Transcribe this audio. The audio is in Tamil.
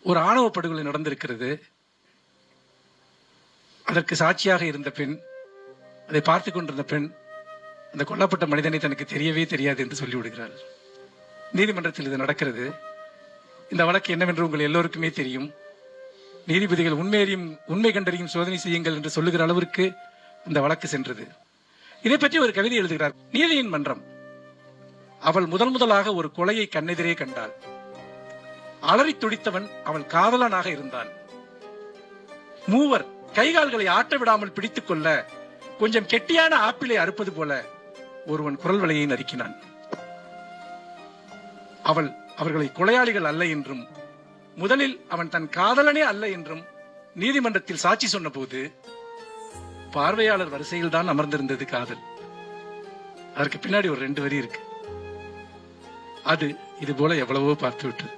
ஒரு ஆணவ படுகொலை நடந்திருக்கிறது. அதற்கு சாட்சியாக இருந்த பெண், அதை பார்த்து கொண்டிருந்த பெண், அந்த கொல்லப்பட்ட மனிதனை தனக்கு தெரியவே தெரியாது என்று சொல்லிவிடுகிறாள். நீதிமன்றத்தில் இது நடக்கிறது. இந்த வழக்கு என்னவென்று உங்கள் எல்லோருக்குமே தெரியும். நீதிபதிகள் உண்மை கண்டறியும் சோதனை செய்யுங்கள் என்று சொல்லுகிற அளவிற்கு இந்த வழக்கு சென்றது. இதை பற்றி ஒரு கவிதை எழுதுகிறார். நீதியின் மன்றம். அவள் முதலாக ஒரு கொலையை கண்ணெதிரே கண்டாள். அலறி துடித்தவன் அவள் காதலனாக இருந்தான். மூவர் கைகால்களை ஆட்ட விடாமல் பிடித்துக் கொள்ள கொஞ்சம் கெட்டியான ஆப்பிளை அறுப்பது போல ஒருவன் குரல் வலையை நறுக்கினான். அவர்களை கொலையாளிகள் அல்ல என்றும், முதலில் அவன் தன் காதலனே அல்ல என்றும் நீதிமன்றத்தில் சாட்சி சொன்ன போது பார்வையாளர் வரிசையில் தான் அமர்ந்திருந்தது காதல். அதற்கு பின்னாடி ஒரு 2 வரி இருக்கு. அது இது போல எவ்வளவோ பார்த்து விட்டது.